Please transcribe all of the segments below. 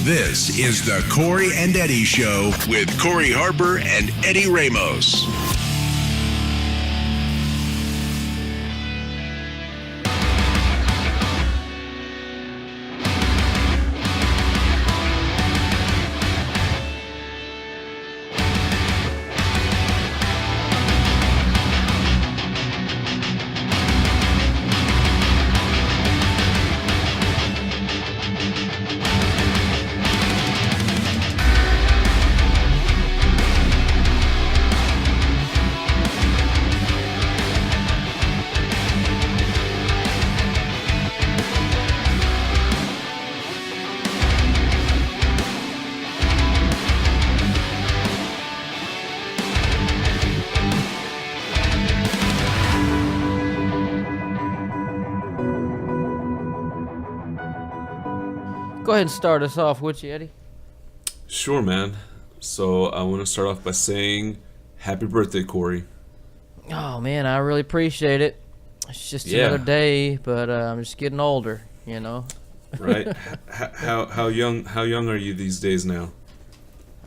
This is the Corey and Eddie Show with Corey Harper and Eddie Ramos. Go ahead and start us off, would you, Eddie? Sure, man. So I want to start off by saying happy birthday, Corey. Oh, man, I really appreciate it. It's just another day, but I'm just getting older, you know. Right? How young are you these days now?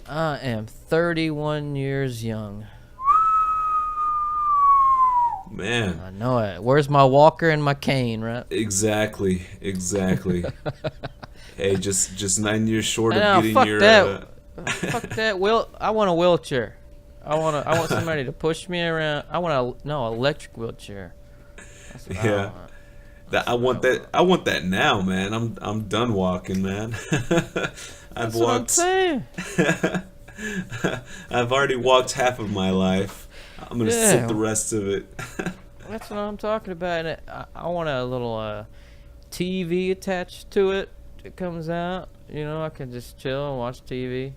I am 31 years young. Man. I know it. Where's my walker and my cane, right? Exactly. Hey, just 9 years short of getting fuck your. That. Fuck that. I want a wheelchair. I want somebody to push me around. I want electric wheelchair. That's what I want. I want that now, man. I'm done walking, man. That's what I'm saying. I've already walked half of my life. I'm gonna sit the rest of it. That's what I'm talking about. And I want a little TV attached to it. It comes out, you know, I can just chill and watch TV.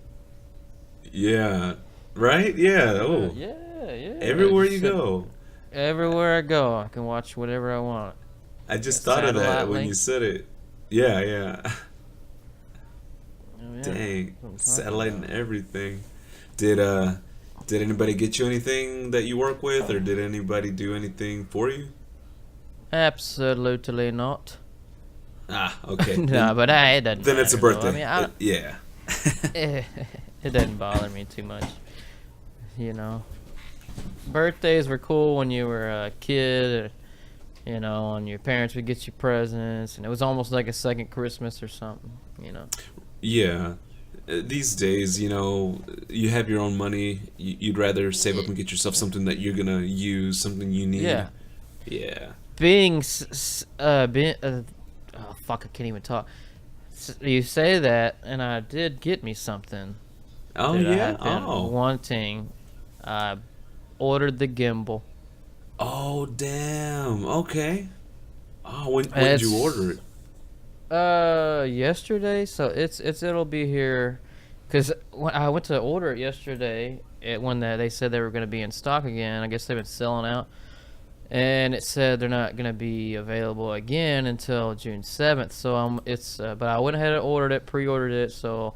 Yeah, right? Yeah. Oh, yeah. Everywhere you go. Everywhere I go, I can watch whatever I want. I just thought of that when you said it. Yeah. Oh, yeah. Dang, satellite and everything. Did anybody get you anything that you work with, or did anybody do anything for you? Absolutely not. Ah, okay. No, but it doesn't. Then it's a birthday. I mean, yeah. It doesn't bother me too much. You know, birthdays were cool when you were a kid, you know, and your parents would get you presents, and it was almost like a second Christmas or something, you know. Yeah. These days, you know, you have your own money. You'd rather save up and get yourself something that you're gonna use, something you need. Yeah. Oh, fuck, I can't even talk. You say that, and I did get me something. Oh, that yeah? I had been wanting. I ordered the gimbal. Oh, damn. Okay. Oh, when did you order it? Yesterday, so it'll be here, because when I went to order it yesterday, when they said they were going to be in stock again. I guess they've been selling out. And it said they're not going to be available again until June 7th. So but I went ahead and pre-ordered it. So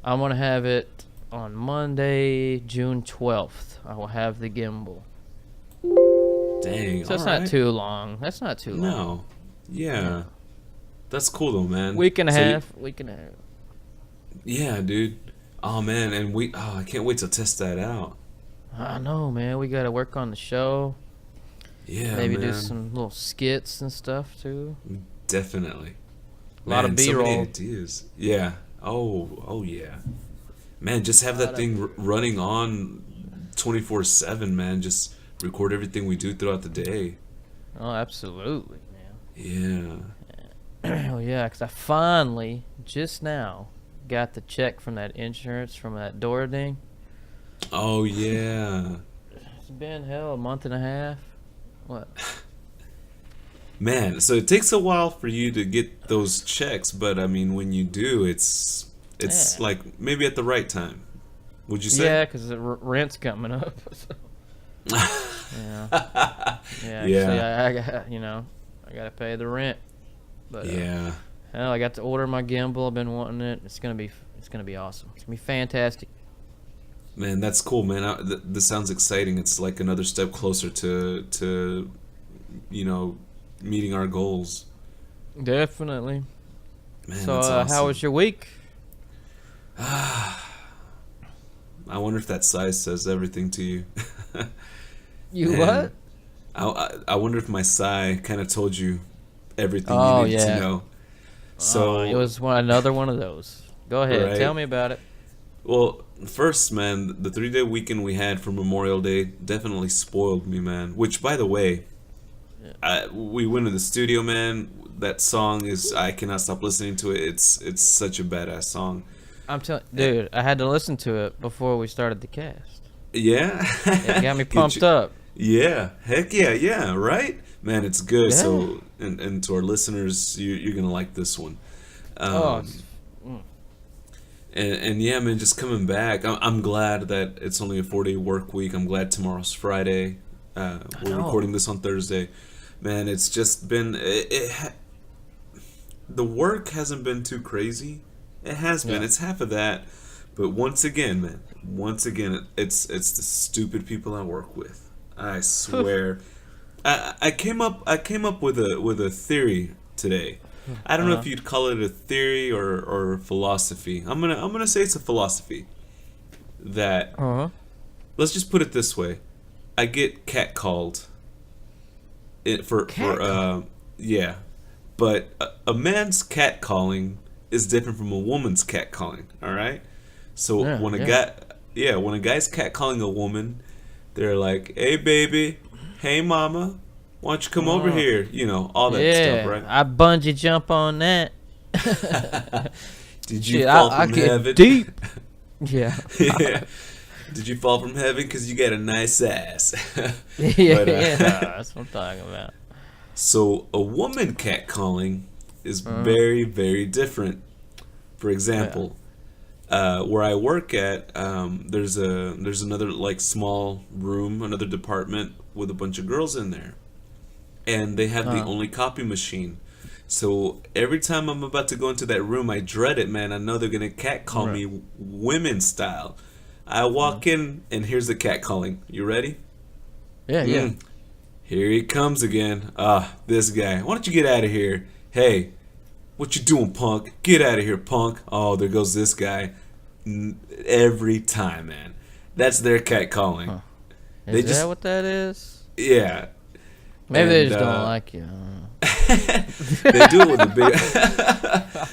I'm going to have it on Monday, June 12th. I will have the gimbal. Dang. So it's not too long. That's not too long. No. Yeah. That's cool though, man. Week and a half. Yeah, dude. Oh man, and I can't wait to test that out. I know, man. We got to work on the show. Yeah, maybe man. do some little skits and stuff too. Definitely. A lot of B-roll. So many ideas. Yeah. Oh yeah. Man, just have that thing running on 24/7, man. Just record everything we do throughout the day. Oh, absolutely, man. Yeah. Oh yeah, because I finally just now got the check from that insurance from that door ding. Oh yeah. It's been a month and a half. What? Man, so it takes a while for you to get those checks, but I mean, when you do, it's like maybe at the right time. Would you say? Yeah, because the rent's coming up. So. Yeah. Yeah. I got I got to pay the rent. But yeah. I got to order my gimbal. I've been wanting it. It's gonna be awesome. It's gonna be fantastic. Man, that's cool, man. This sounds exciting. It's like another step closer to meeting our goals. Definitely. Man, so, that's awesome. how was your week? I wonder if that size says everything to you. You Man, what? I wonder if my sigh kind of told you everything you Oh needed to yeah. know. Oh, it So, was another one of those. Go ahead, tell right. me about it. Well, first, man, the 3 day weekend we had for Memorial Day definitely spoiled me, man. Which, by the way, Yeah. we went to the studio, man. That song is I cannot stop listening to it. It's such a badass song. I'm telling, Eh, dude, I had to listen to it before we started the cast. Yeah, It got me get you. pumped up. Yeah, heck yeah, yeah, right, man. It's good. Yeah. So, and to our listeners, you're gonna like this one. Oh, Um, and yeah, man, just coming back. I'm glad that it's only a 4 day work week. I'm glad tomorrow's Friday. I We're know. recording this on Thursday. Man, it's just been the work hasn't been too crazy. It has been. Yeah. It's half of that. But once again, man, once again, it's the stupid people I work with. I swear. I came up with a theory today. I don't know Uh-huh. if you'd call it a theory or philosophy. I'm gonna say it's a philosophy that, Uh-huh. let's just put it this way. I get catcalled it for Catcall. yeah, but a man's catcalling is different from a woman's catcalling. All right. So Yeah, when a yeah. guy, yeah, when a guy's catcalling a woman, they're like, "Hey, baby, hey, mama, why don't you come over Oh. here?" You know, all that stuff, Yeah, right? I bungee jump on that. Did you Shit, fall I from get heaven? deep. Yeah. Yeah. Did you fall from heaven because you got a nice ass? Yeah, But yeah, that's what I'm talking about. so a woman catcalling is Uh, very, very different. For yeah. example, where I work at, there's another like small room, another department with a bunch of girls in there, and they have the Uh, only copy machine. So every time I'm about to go into that room, I dread it, man. I know they're gonna catcall right. me women style. I Mm. walk in, and here's the catcalling. You ready? Yeah, yeah. Mm, here he comes again. Ah, this guy. Why don't you get out of here? Hey, what you doing, punk? Get out of here, punk. Oh, there goes this guy. Every time, man. That's their catcalling. Huh. They Is that just, what that is? yeah. Maybe they And just don't like you. I don't they do it with a big,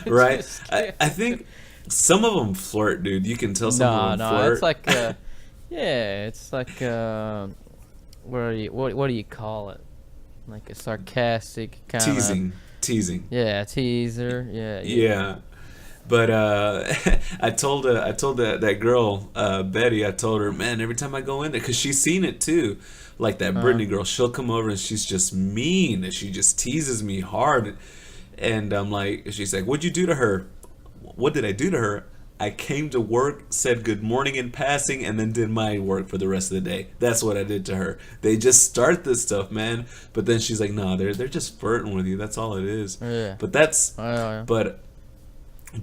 know. right? Just I think some of them flirt, dude. You can tell some of no, them no, it's flirt. like yeah, it's like what do you call it? Like a sarcastic kind of Teasing, teasing. yeah teaser. Yeah, yeah. Yeah. But I told that girl Betty. I told her, man, every time I go in there, cause she's seen it too. Like that Uh, Brittany girl, she'll come over and she's just mean and she just teases me hard. And I'm like, she's like, "What'd you do to her?" What did I do to her? I came to work, said good morning in passing, and then did my work for the rest of the day. That's what I did to her. They just start this stuff, man. But then she's like, "No, they're just flirting with you. That's all it is." yeah. But that's Oh, yeah. but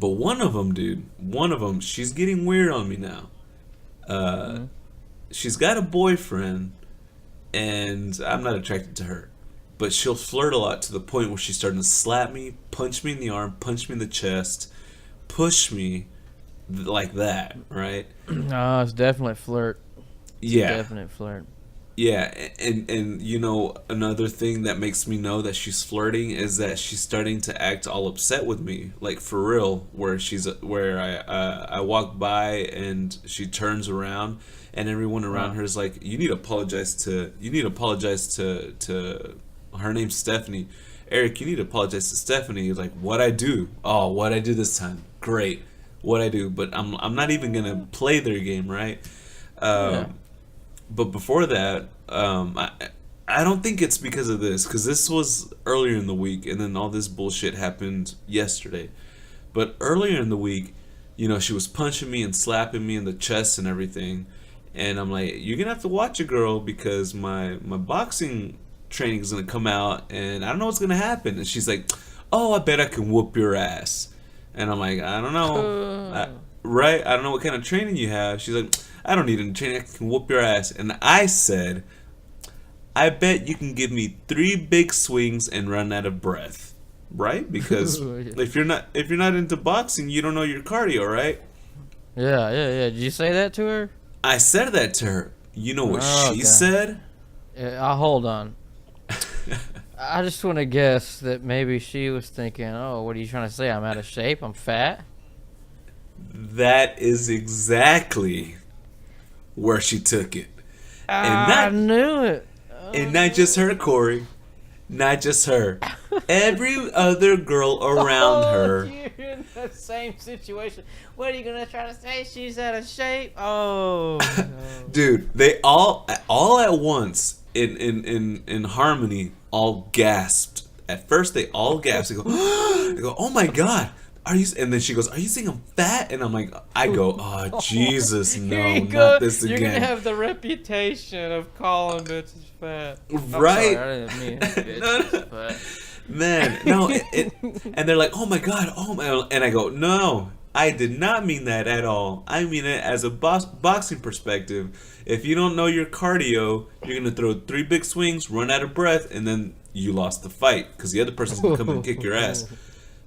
but one of them, dude, one of them, she's getting weird on me now. Uh, Mhm. she's got a boyfriend, and I'm not attracted to her. But she'll flirt a lot to the point where she's starting to slap me, punch me in the arm, punch me in the chest, push me like that, right? No, it's definitely flirt. It's a Yeah, definite flirt. yeah, and you know another thing that makes me know that she's flirting is that she's starting to act all upset with me, like for real. Where I walk by and she turns around and everyone around Uh, her is like, you need to apologize to her name's Stephanie. Eric, you need to apologize to Stephanie. He's like, what I do? Oh, what I do this time? Great, what I do? But I'm not even gonna play their game, right? yeah. Um, but before that, I don't think it's because of this, because this was earlier in the week, and then all this bullshit happened yesterday. But earlier in the week, you know, she was punching me and slapping me in the chest and everything, and I'm like, you're gonna have to watch it, girl, because my boxing training is gonna come out, and I don't know what's gonna happen. And she's like, oh, I bet I can whoop your ass, and I'm like, I don't know. Right? I don't know what kind of training you have. She's like, I don't need any training. I can whoop your ass. And I said, I bet you can give me 3 big swings and run out of breath. Right? Because if you're not into boxing, you don't know your cardio, right? Yeah. Did you say that to her? I said that to her. You know what she okay. said? Hold on. I just want to guess that maybe she was thinking, oh, what are you trying to say? I'm out of shape? I'm fat? That is exactly where she took it. I knew it. And not just her, Corey. Not just her. Every other girl around her. You're in the same situation. What are you going to try to say? She's out of shape? Oh. No. Dude, they all at once, in harmony, all gasped. At first, they all gasped. They go, oh my God. Are you? And then she goes, are you saying I'm fat? And I'm like, oh Jesus, no, not this again. You're gonna have the reputation of calling bitches fat. Right? Sorry, I didn't mean bitches, but man, no. And they're like, oh my God, and I go, no, I did not mean that at all. I mean it as a boxing perspective. If you don't know your cardio, you're gonna throw 3 big swings, run out of breath, and then you lost the fight because the other person's gonna come and kick your ass.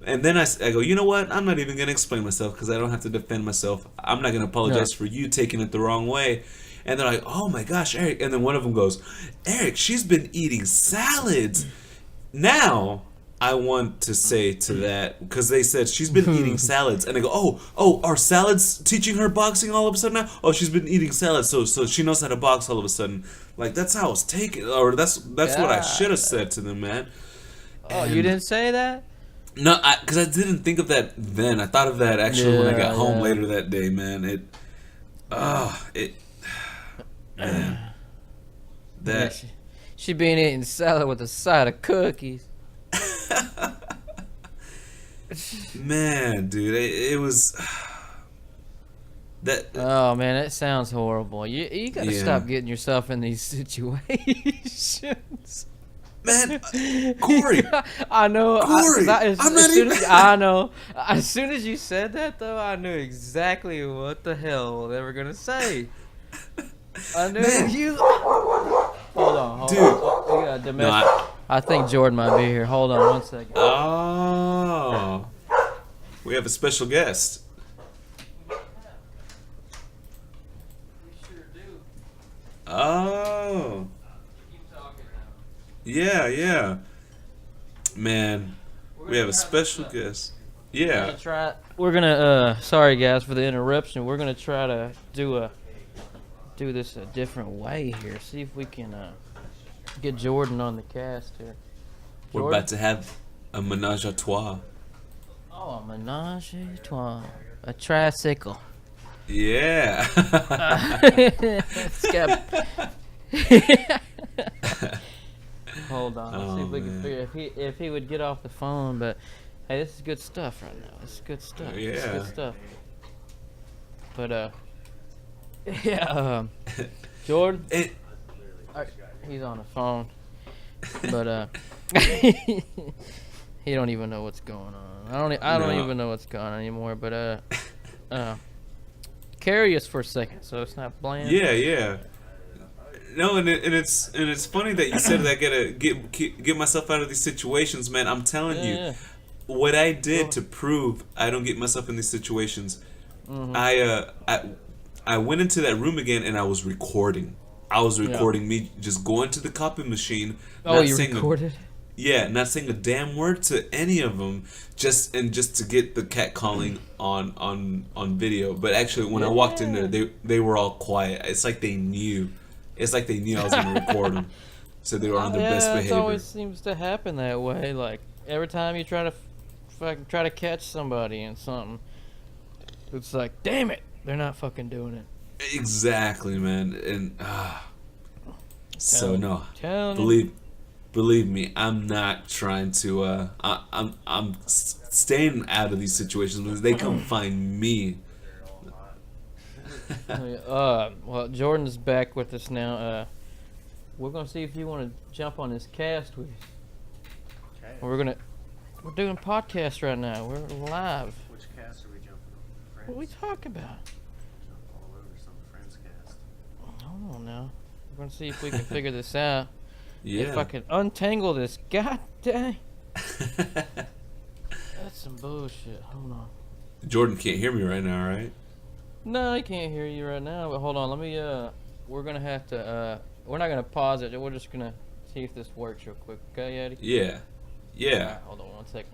And then I go, you know what? I'm not even going to explain myself because I don't have to defend myself. I'm not going to apologize for you taking it the wrong way. And they're like, oh my gosh, Eric. And then one of them goes, Eric, she's been eating salads. Now, I want to say to that, because they said she's been eating salads. And I go, oh, are salads teaching her boxing all of a sudden now? Oh, she's been eating salads, so she knows how to box all of a sudden. Like, that's how I was taken. Or that's what I should have said to them, man. Oh, you didn't say that? No, because I didn't think of that then. I thought of that actually when I got home later that day, man. Man. That. She been eating salad with a side of cookies. Man, dude, it was. That. Oh man, that sounds horrible. You gotta stop getting yourself in these situations. Man, Corey. I know. Corey, I'm not even. I know. As soon as you said that, though, I knew exactly what the hell they were gonna say. I knew you. Hold on, dude. We got domestic. No, I think Jordan might be here. Hold on 1 second. Oh, we have a special guest. We sure do. Oh. Yeah. Man, we have a special guest. Yeah. We're gonna sorry guys for the interruption. We're gonna try to do this a different way here. See if we can get Jordan on the cast here. We're about to have a menage a trois. Oh, a menage a trois. A tricycle. Yeah. Hold on. Let's see if we can figure if he would get off the phone. But hey, this is good stuff right now. This is good stuff. Yeah. This is good stuff. But Jordan. He's on the phone. But he don't even know what's going on. I don't even know what's going on anymore. But carry us for a second, so it's not bland. Yeah. No, and it's funny that you said that I gotta get myself out of these situations, man. I'm telling you, what I did to prove I don't get myself in these situations. Mm-hmm. I went into that room again and I was recording. I was recording me just going to the copy machine. Oh, you recorded? Not saying a damn word to any of them, just to get the cat calling on video. But actually, when I walked in there, they were all quiet. It's like they knew. It's like they knew I was going to record them, so they were on their best behavior. It always seems to happen that way. Like every time you try to catch somebody in something, it's like, damn it, they're not fucking doing it. Exactly, man. And believe me, I'm not trying to. I'm staying out of these situations because they come find me. Well, Jordan's back with us now. We're gonna see if you want to jump on this cast with us. Okay. We're doing podcast right now. We're live. Which cast are we jumping on? Friends? What are we talking about? Jump all over some Friends cast. Hold on now. We're gonna see if we can figure this out. Yeah. If I can untangle this. God dang. That's some bullshit. Hold on. Jordan can't hear me right now, right? No, I can't hear you right now. But hold on, let me. We're gonna have to. We're not gonna pause it. We're just gonna see if this works real quick. Okay, Eddie. Yeah. Yeah. Alright, hold on 1 second.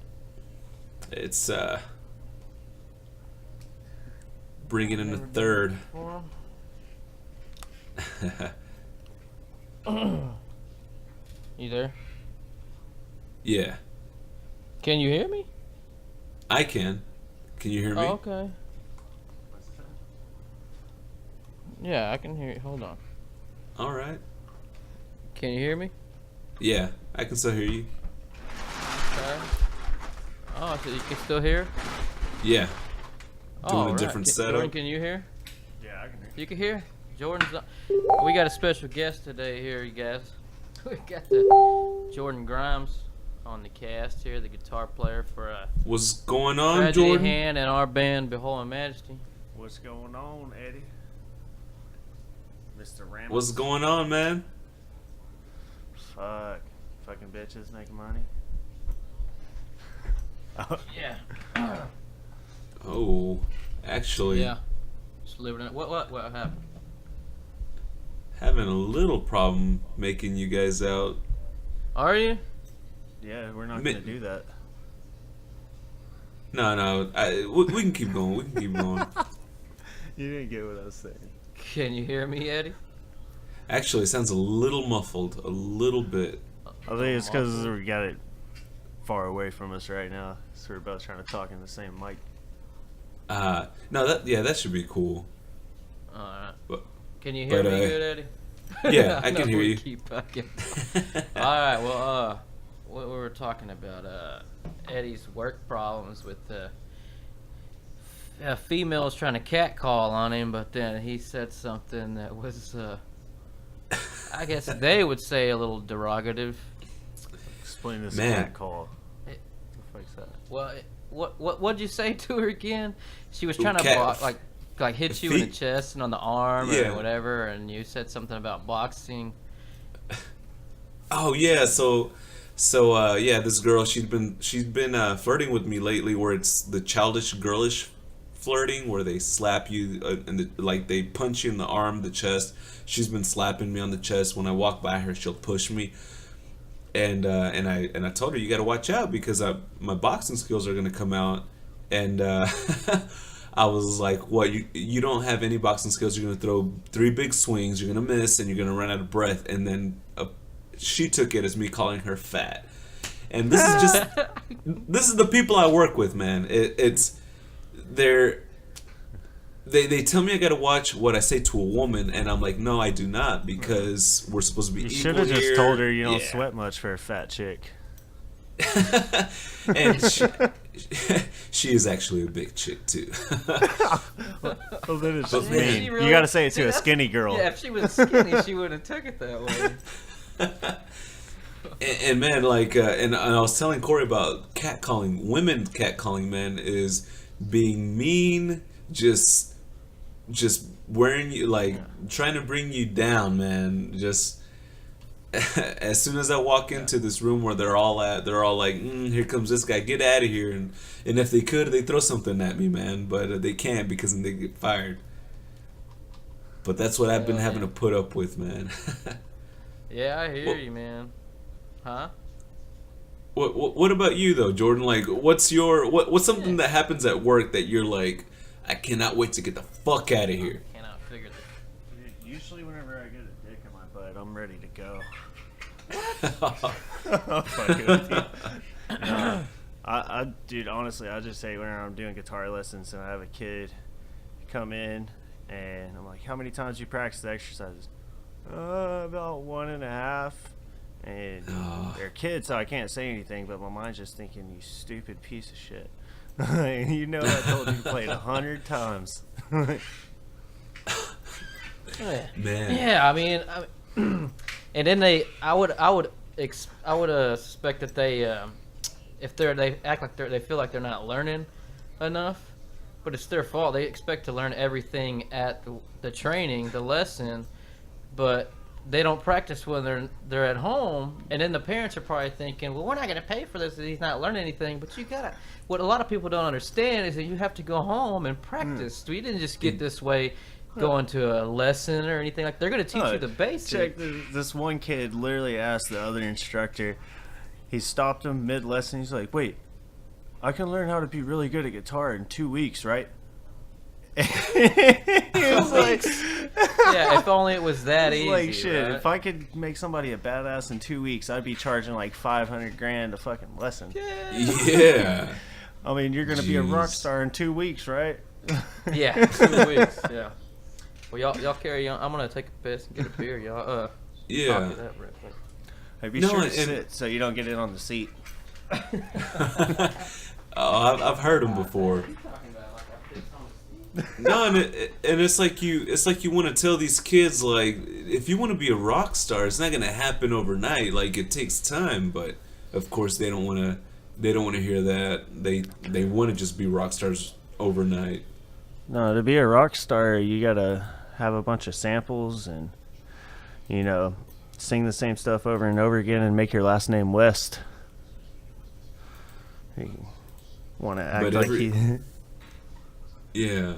It's bringing in the third. You there? Yeah. Can you hear me? I can. Can you hear me? Oh, okay. Yeah, I can hear you. Hold on. All right. Can you hear me? Yeah, I can still hear you. Okay. Oh, so you can still hear? Yeah. Doing Oh, a right. different setup. Jordan, can you hear? Yeah, I can hear. You can hear? Jordan's on. We got a special guest today here, you guys. We got the Jordan Grimes on the cast here, the guitar player for What's going on, Tragedy Jordan? Hand and our band Behold and Majesty. What's going on, Eddie? Mr. Ramos. What's going on, man? Fucking bitches making money. Yeah. Oh, actually, Yeah. Just living in it. What happened? having a little problem making you guys out. Are you? Yeah, we're not Mi- gonna do that. No, we can keep going. We can keep going. You didn't get what I was saying. Can you hear me, Eddie? Actually, it sounds a little muffled, a little bit. I think it's because we got it far away from us right now, so we're both trying to talk in the same mic. No, that should be cool. Alright. But, Can you hear but, me good, Eddie? yeah, I can know hear we you. Keep fucking. Alright, well, what we were talking about, Eddie's work problems with females trying to catcall on him, but then he said something that was, I guess they would say a little derogative. Explain this Man. cat call. It- What the fuck's that? Well, what'd you say to her again? She was trying to Cat- like hit you in the feet? chest and on the arm Yeah. or whatever, and you said something about boxing. Oh yeah, so yeah, this girl she's been flirting with me lately, where it's the childish, girlish flirting, where they slap you and like they punch you in the arm, the chest. She's been slapping me on the chest. When I walk by her, she'll push me, and I told her, you got to watch out because my boxing skills are gonna come out, and I was like, what, you don't have any boxing skills? You're gonna throw 3 big swings, you're gonna miss, and you're gonna run out of breath. And then she took it as me calling her fat, and this is just this is the people I work with, man. They tell me I gotta watch what I say to a woman, and I'm like, no, I do not, because we're supposed to be You equal should have just here. told her you don't Yeah. sweat much for a fat chick. And she is actually a big chick too. Well, then it's just Did mean. she really- You gotta say it See, to a that's- skinny girl. Yeah, if she was skinny, she wouldn't have took it that way. And man, like, and I was telling Corey about catcalling. Women catcalling, man, is being mean, just wearing you, like, trying to bring you down, man. Just as soon as I walk into this room where they're all at, they're all like, here comes this guy, get out of here. And if they could, they throw something at me, man, but they can't, because then they get fired. But that's what I've been having to put up with, man. Yeah, I hear Well- you, man. Huh? What about you though, Jordan? Like, what's something that happens at work that you're like, I cannot wait to get the fuck out of here? Cannot figure this. Usually, whenever I get a dick in my butt, I'm ready to go. Dude, honestly, I just say when I'm doing guitar lessons and I have a kid come in and I'm like, how many times you practice the exercises? About 1.5. And they're kids, so I can't say anything, but my mind's just thinking, you stupid piece of shit. You know, I told you to play it 100 times. Yeah. Man. Yeah, I mean, and then I would suspect that they, if they act like they feel like they're not learning enough, but it's their fault. They expect to learn everything at the training, the lesson, but they don't practice when they're at home, and then the parents are probably thinking, well, we're not going to pay for this if he's not learning anything. But you gotta. What a lot of people don't understand is that you have to go home and practice. We didn't just get this way going to a lesson or anything like. They're going to teach you the basics. Check this one kid literally asked the other instructor. He stopped him mid lesson. He's like, "Wait, I can learn how to be really good at guitar in 2 weeks, right?" He was like, yeah, if only it was that easy. Like shit, right? if I could make somebody a badass in 2 weeks, I'd be charging like $500,000 a fucking lesson. Yeah. I mean, you're gonna be a rock star in 2 weeks, right? Yeah, 2 weeks. Yeah. Well, y'all carry on. I'm gonna take a piss and get a beer, y'all. Yeah. Talk to that real quick. Hey, be sure to sit so you don't get in on the seat. Oh, I've heard them before. No, and it's like you want to tell these kids, like, if you want to be a rock star, it's not gonna happen overnight. Like, it takes time, but of course they don't want to hear that. They want to just be rock stars overnight. No, to be a rock star, you gotta have a bunch of samples and, you know, sing the same stuff over and over again and make your last name West. You want to act Yeah.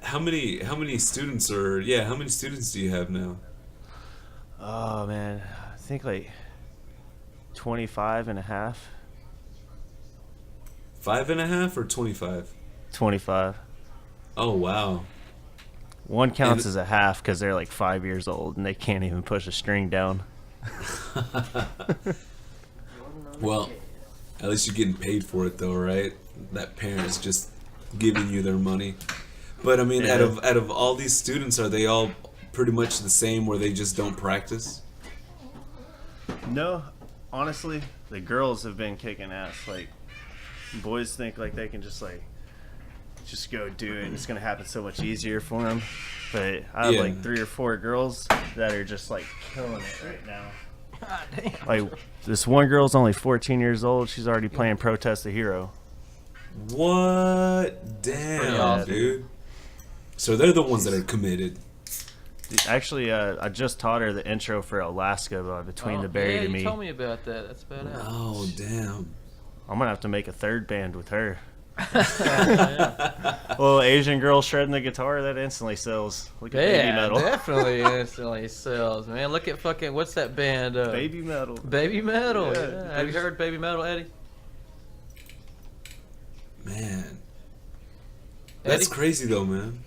How many students do you have now? Oh man, I think like 25 and a half. 5.5 or 25? 25. Oh wow. One counts as a half because they're like 5 years old and they can't even push a string down. Well, at least you're getting paid for it though, right? That parent's just giving you their money. But I mean, Yeah. out of all these students, are they all pretty much the same where they just don't practice? No, honestly, the girls have been kicking ass. Like, boys think like they can just go do it and it's gonna happen so much easier for them. But I have like 3 or 4 girls that are just like killing it right now. God damn. Like, this one girl's only 14 years old. She's already playing Protest the Hero. What? Damn, awesome. dude. So they're the ones that are committed. Actually, I just taught her the intro for Alaska by Between the Buried yeah, and you Me. told me about that. That's badass. Oh, damn. I'm gonna have to make a third band with her. Little Asian girl shredding the guitar, that instantly sells. Look at Baby Metal. Definitely instantly sells, man. Look at fucking, what's that band? Baby Metal. Baby Metal. Yeah. Yeah. Have you heard Baby Metal, Eddie? Man. That's Eddie? crazy though, man.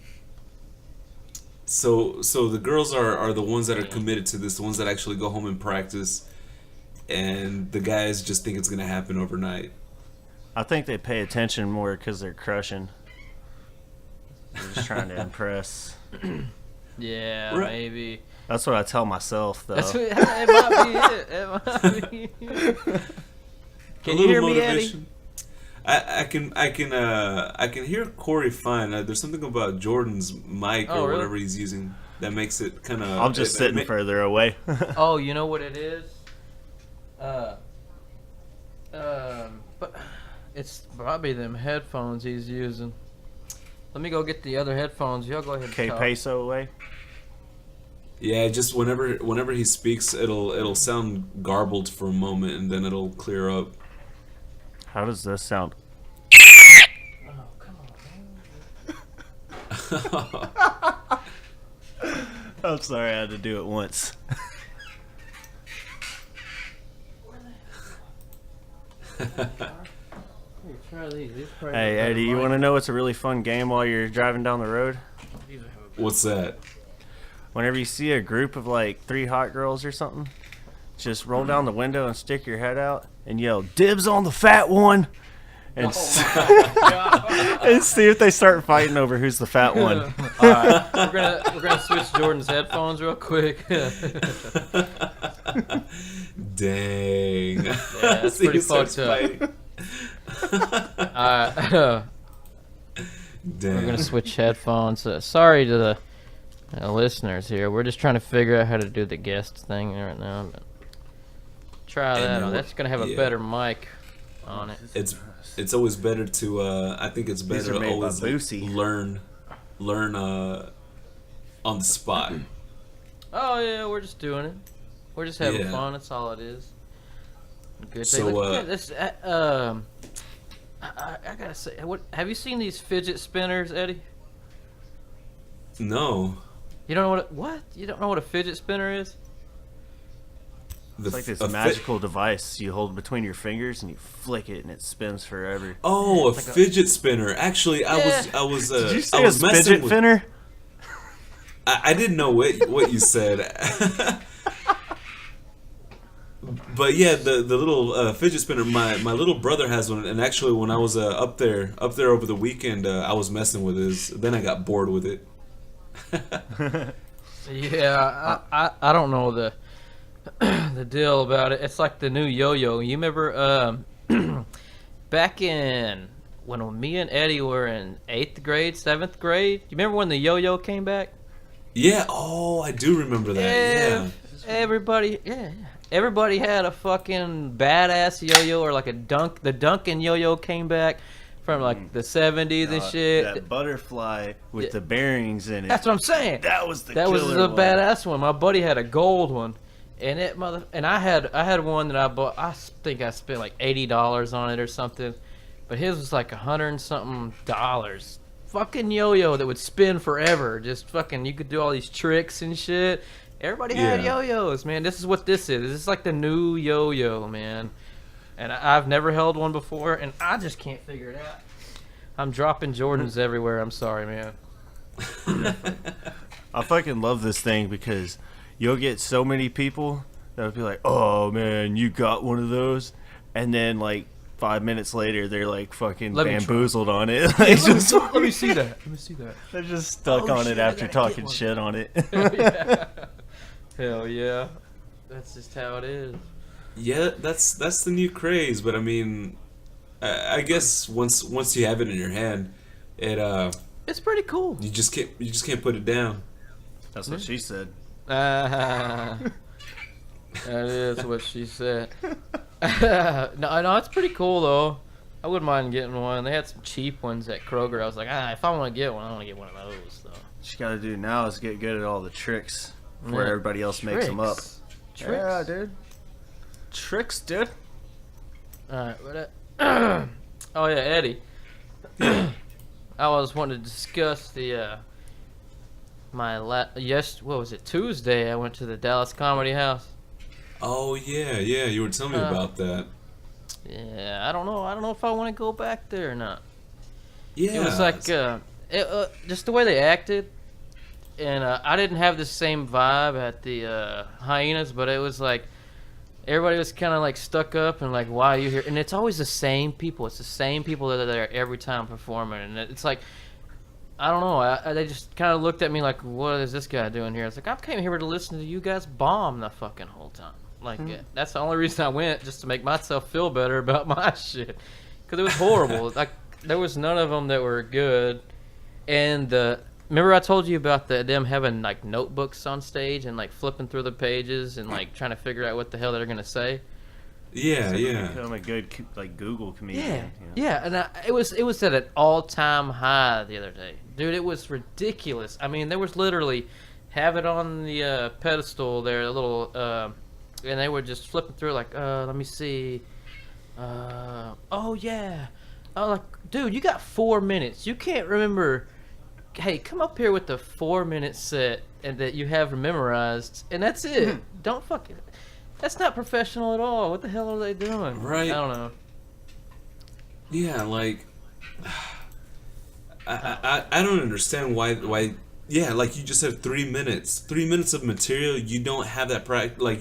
So the girls are the ones that are committed to this, the ones that actually go home and practice, and the guys just think it's gonna happen overnight. I think they pay attention more because they're crushing. They're just trying to impress. Yeah, Right. maybe. That's what I tell myself, though. That's what, it might be it. It might be it. Can you hear me, Eddie? I can hear Corey fine. There's something about Jordan's mic Oh, or really? whatever he's using that makes it kind of. I'm just sitting further away. Oh, you know what it is? But it's probably them headphones he's using. Let me go get the other headphones. Y'all go ahead and Okay, talk. peso away. Yeah, just whenever he speaks, it'll sound garbled for a moment, and then it'll clear up. How does this sound? Oh, come on. I'm sorry, I had to do it once. Here, try these. These probably Hey, got better Eddie, you mic. want to know what's a really fun game while you're driving down the road? What's that? Whenever you see a group of like 3 hot girls or something, just roll down the window and stick your head out and yell, "Dibs on the fat one!" And, and see if they start fighting over who's the fat one. All right, we're gonna switch Jordan's headphones real quick. Dang. Yeah, that's pretty fucked up. Damn. We're gonna switch headphones. Sorry to the listeners here. We're just trying to figure out how to do the guest thing right now. But try And that then on. That's gonna have a yeah. better mic on it. It's always better to I think it's These better are to made by always Boosie. learn on the spot. Oh yeah, we're just doing it. We're just having Yeah. fun. That's all it is. Good So, thing. Look at this. I gotta say, what have you seen these fidget spinners, Eddie? No. You don't know what? You don't know what a fidget spinner is? It's like this a magical device you hold between your fingers and you flick it and it spins forever. Oh, a like a- fidget spinner. Actually, I was Did you I say a was messing fidget with. spinner? I didn't know what you said. But yeah, the little fidget spinner. My little brother has one, and actually, when I was up there over the weekend, I was messing with his. Then I got bored with it. Yeah, I don't know the the deal about it. It's like the new yo-yo. You remember back in when me and Eddie were in 8th grade, 7th grade? You remember when the yo-yo came back? Yeah. Oh, I do remember that. Yeah. Everybody had a fucking badass yo-yo or like a dunk. The Duncan yo-yo came back from like the 70s and shit. That butterfly with Yeah. the bearings in it. That's what I'm saying. That was the That was killer a one. badass one. My buddy had a gold one, and I had one that I bought. I think I spent like $80 on it or something, but his was like $100 and something dollars. Fucking yo-yo that would spin forever. Just fucking, you could do all these tricks and shit. Everybody had Yeah. yo-yos, man. This is what this is. This is like the new yo-yo, man. And I've never held one before, and I just can't figure it out. I'm dropping Jordans everywhere. I'm sorry, man. I fucking love this thing because you'll get so many people that'll be like, "Oh man, you got one of those," and then like 5 minutes later, they're like fucking Let me try. bamboozled on it. Like, just, Let me see that. Let me see that. they're just stuck Oh, on shit, it I after gotta talking get one. shit on it. Yeah. Hell yeah. That's just how it is. Yeah, that's the new craze. But I mean, I guess once you have it in your hand, it It's pretty cool. you just can't put it down. That's what she said. That is what she said. No, it's pretty cool though. I wouldn't mind getting one. They had some cheap ones at Kroger. I was like, if I want to get one, I want to get one of those though. What you gotta do now is get good at all the tricks before Yeah. everybody else makes them up. Tricks. Yeah, dude. Tricks, dude. Alright, but oh yeah, Eddie. I was wanting to discuss the what was it, Tuesday I went to the Dallas Comedy House. Oh yeah, you were telling me about that. Yeah, I don't know if I want to go back there or not. Yeah, It was like just the way they acted, and I didn't have the same vibe at the Hyenas, but it was like everybody was kind of like stuck up and like, why are you here? And it's always the same people. It's the same people that are there every time performing, and it's like, I don't know. They just kind of looked at me like, what is this guy doing here? It's like, I came here to listen to you guys bomb the fucking whole time. Like, that's the only reason I went, just to make myself feel better about my shit, because it was horrible. Like, there was none of them that were good. And remember I told you about them having like notebooks on stage and like flipping through the pages and like trying to figure out what the hell they're gonna say. yeah. Become a good like Google comedian. Yeah, you know? yeah, and it was at an all-time high the other day, dude. It was ridiculous. I mean, there was literally have it on the pedestal there, a little, and they were just flipping through like, let me see, oh yeah, oh like, dude, you got 4 minutes. You can't remember. Hey, come up here with the 4-minute set and that you have memorized, and that's it. Don't fucking. That's not professional at all. What the hell are they doing? Right. I don't know. Yeah, like I don't understand why. Yeah, like you just said, 3 minutes. 3 minutes of material. You don't have that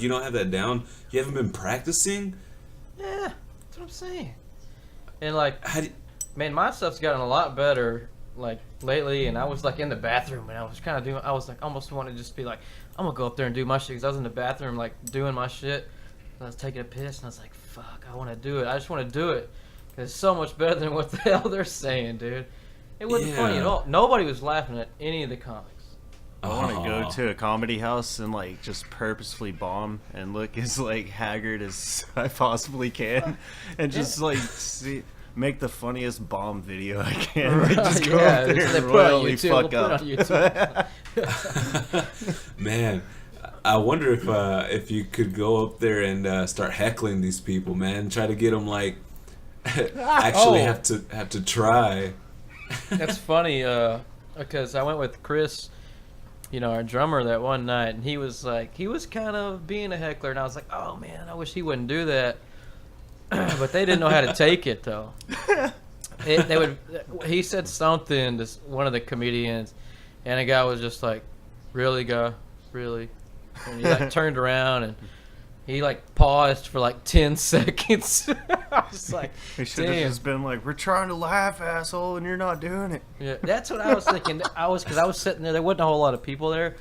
you don't have that down. You haven't been practicing. Yeah, that's what I'm saying. And like, How do you, man, my stuff's gotten a lot better like lately. And I was like in the bathroom and I was kind of doing. I was like almost wanted to just be like, I'm gonna go up there and do my shit. Because I was in the bathroom like doing my shit. And I was taking a piss and I was like, fuck, I want to do it. I just want to do it. Cause it's so much better than what the hell they're saying, dude. It wasn't funny at Yeah. all. Nobody was laughing at any of the comics. I want to go Aw. to a comedy house and like just purposefully bomb and look as like haggard as I possibly can, and just like make the funniest bomb video I can. Like, just go up there they and put it on royally YouTube. fuck We'll up. put it on YouTube. man, I wonder if you could go up there and start heckling these people, man. Try to get them like actually have to try. That's funny, because I went with Chris, our drummer, that one night, and he was kind of being a heckler, and I was like, oh man, I wish he wouldn't do that. But they didn't know how to take it though. He said something to one of the comedians, and the guy was just like, "Really, guy, really?" And he like turned around and he like paused for like 10 seconds. I was like, he should have just been like, "We're trying to laugh, asshole, and you're not doing it." Yeah, that's what I was thinking. Because I was sitting there. There wasn't a whole lot of people there,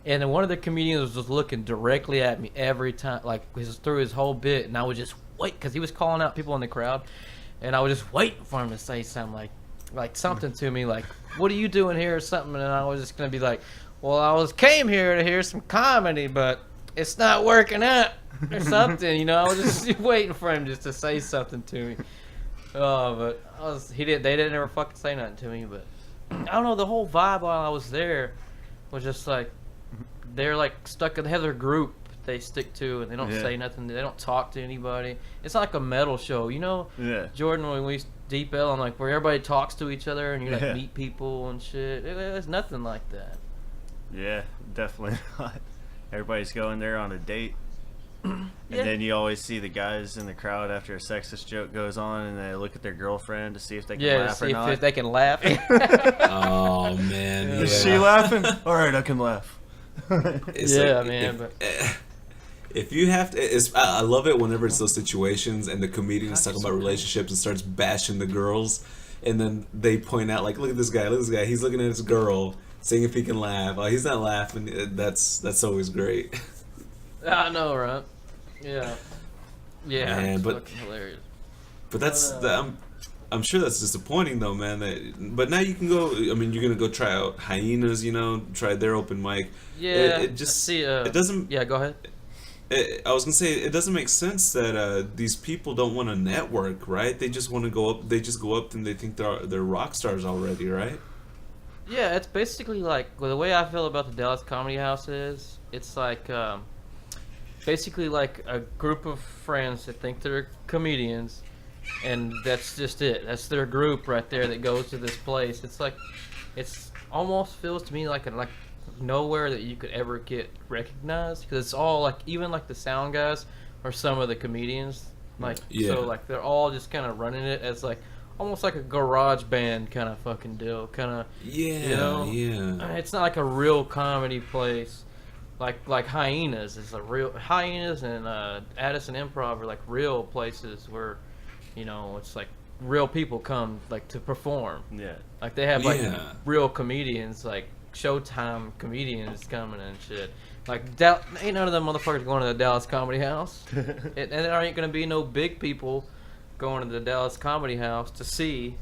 and then one of the comedians was just looking directly at me every time, like through his whole bit, and I would just wait because he was calling out people in the crowd. And I was just waiting for him to say something like something to me, like, "What are you doing here?" or something. And I was just gonna be like, "Well, came here to hear some comedy, but it's not working out," or something. I was just waiting for him just to say something to me. But they didn't ever fucking say nothing to me. But I don't know, the whole vibe while I was there was just like they're like stuck in their group they stick to, and they don't say nothing. They don't talk to anybody. It's not like a metal show, Yeah. Jordan, when we Deep L, and like where everybody talks to each other and you like meet people and shit. It's nothing like that. Yeah, definitely not. Everybody's going there on a date. And then you always see the guys in the crowd after a sexist joke goes on, and they look at their girlfriend to see if they can laugh or not. If they can laugh. Oh man, Is she laughing? All right, I can laugh. If you have to, I love it whenever it's those situations and the comedian is talking about relationships and starts bashing the girls, and then they point out like, look at this guy, he's looking at his girl, seeing if he can laugh. Oh, he's not laughing. That's always great. I know, right? Yeah. Yeah. Man, it's but fucking hilarious. But I'm sure that's disappointing though, man. But now you can go. I mean, you're gonna go try out Hyenas. Try their open mic. Yeah. It just see. It doesn't. Yeah, go ahead. I was gonna say it doesn't make sense that these people don't want to network, right? They just want to go up. They just go up and they think they're rock stars already, right? Yeah, it's basically like the way I feel about the Dallas Comedy House is it's like basically like a group of friends that think they're comedians, and that's just it. That's their group right there that goes to this place. It's almost feels to me like nowhere that you could ever get recognized, because it's all like, even like the sound guys or some of the comedians, so like they're all just kind of running it as like almost like a garage band kind of fucking deal, it's not like a real comedy place like Hyenas is a real Hyenas, and Addison Improv are like real places where it's like real people come like to perform. Like they have like real comedians, like Showtime comedians coming and shit. Like ain't none of them motherfuckers going to the Dallas Comedy House. And there ain't gonna be no big people going to the Dallas Comedy House to see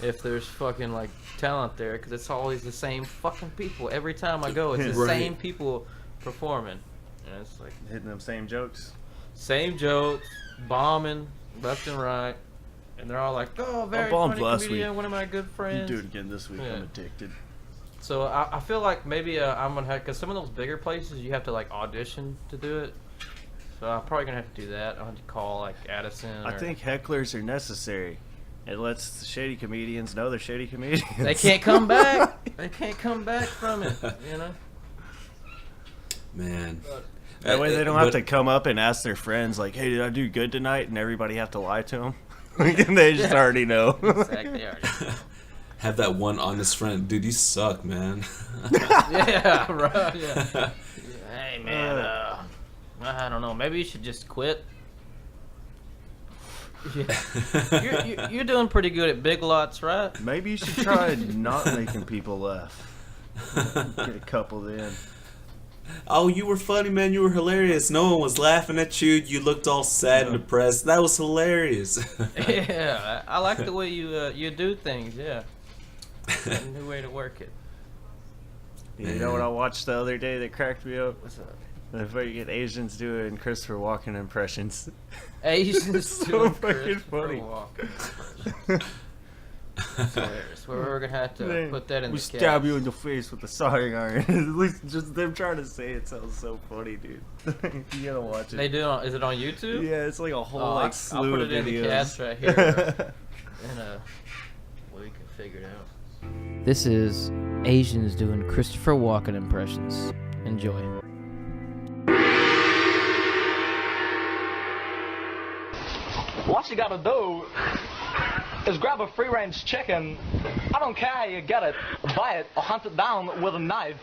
if there's fucking like talent there, because it's always the same fucking people every time I go. It's the same people performing, and it's like hitting them same jokes, bombing left and right, and they're all like, "Oh, very funny comedian, one of my good friends." You do it again this week. I'm addicted. So I feel like maybe I'm gonna have, because some of those bigger places you have to like audition to do it. So I'm probably gonna have to do that. I'll have to call like Addison. I think hecklers are necessary. It lets the shady comedians know they're shady comedians. They can't come back. They can't come back from it. Man. That way they don't have to come up and ask their friends like, "Hey, did I do good tonight?" And everybody have to lie to them. And they just already know. Exactly. Already know. Have that one honest friend, dude. You suck, man. Yeah, right. Yeah. Hey, man. I don't know. Maybe you should just quit. Yeah. You're doing pretty good at Big Lots, right? Maybe you should try not making people laugh. Get a couple in. Oh, you were funny, man. You were hilarious. No one was laughing at you. You looked all sad and depressed. That was hilarious. Yeah, I like the way you do things. Yeah, a new way to work it. You know what I watched the other day that cracked me up? What's up? The fucking Asians doing Christopher Walken impressions. Asians so doing fucking Christopher funny. Walken. So we're gonna have to put that in we the stab caps. you in the face with a soldering iron. At least just them trying to say it sounds so funny, dude. You gotta watch it. They do. Is it on YouTube? Yeah, it's like a whole Oh, like I'll slew put of it in the videos. cast right here, and we can figure it out. This is Asians doing Christopher Walken impressions. Enjoy. What you gotta do is grab a free-range chicken. I don't care how you get it, buy it, or hunt it down with a knife.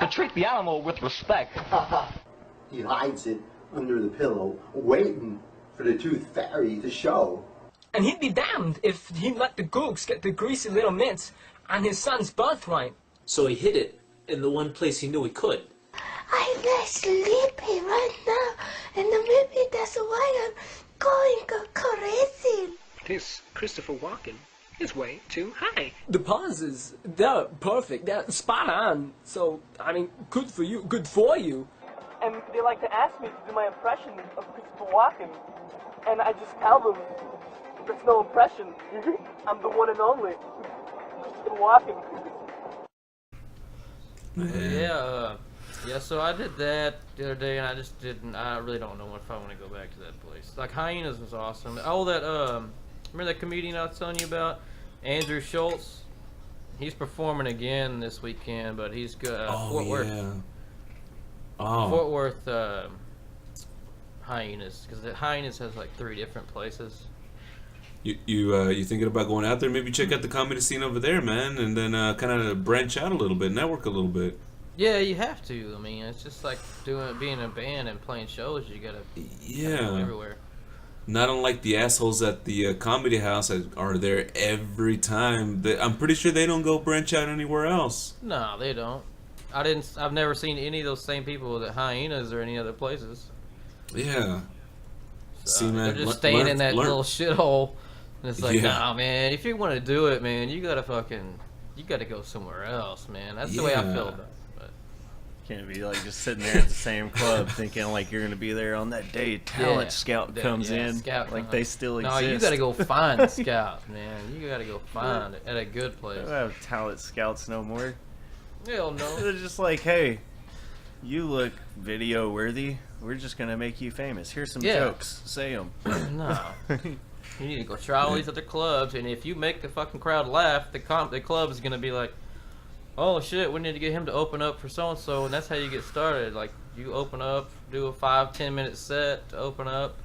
But treat the animal with respect. He hides it under the pillow, waiting for the tooth fairy to show. And he'd be damned if he let the gooks get the greasy little mints on his son's birthright. So he hid it in the one place he knew he could. I'm not sleepy right now, and maybe that's why I'm going crazy. This Christopher Walken is way too high. The pauses, they're perfect, they're spot on. So, I mean, good for you, good for you. And they like to ask me to do my impression of Christopher Walken. And I just tell them, there's no impression. I'm the one and only Christopher Walken. Yeah, so I did that the other day, and I just didn't. I really don't know if I want to go back to that place. Like Hyenas was awesome. Oh, that remember that comedian I was telling you about, Andrew Schultz? He's performing again this weekend, but he's good. Fort Worth. Oh. Fort Worth Hyenas, because the Hyenas has like 3 different places. You thinking about going out there? Maybe check out the comedy scene over there, man, and then kind of branch out a little bit, network a little bit. Yeah, you have to. I mean, it's just like being in a band and playing shows. You gotta go everywhere. Not unlike the assholes at the comedy house that are there every time. I'm pretty sure they don't go branch out anywhere else. No, they don't. I've never seen any of those same people at Hyenas or any other places. Yeah. So, See, man, they're just staying in that little shithole. And it's like, nah, man. If you want to do it, man, you gotta go somewhere else, man. That's the way I feel about it. Can't be like just sitting there at the same club thinking like you're gonna be there on that day. Talent scout comes in, scout like they still exist. No, you gotta go find the scouts, man. You gotta go find it at a good place. They don't have talent scouts no more. Hell no. They're just like, hey, you look video worthy. We're just gonna make you famous. Here's some jokes. Say them. No. You need to go try all these other clubs, and if you make the fucking crowd laugh, the club is gonna be like, oh shit, we need to get him to open up for so and so, and that's how you get started. Like you open up, do a 5-10 minute set to open up,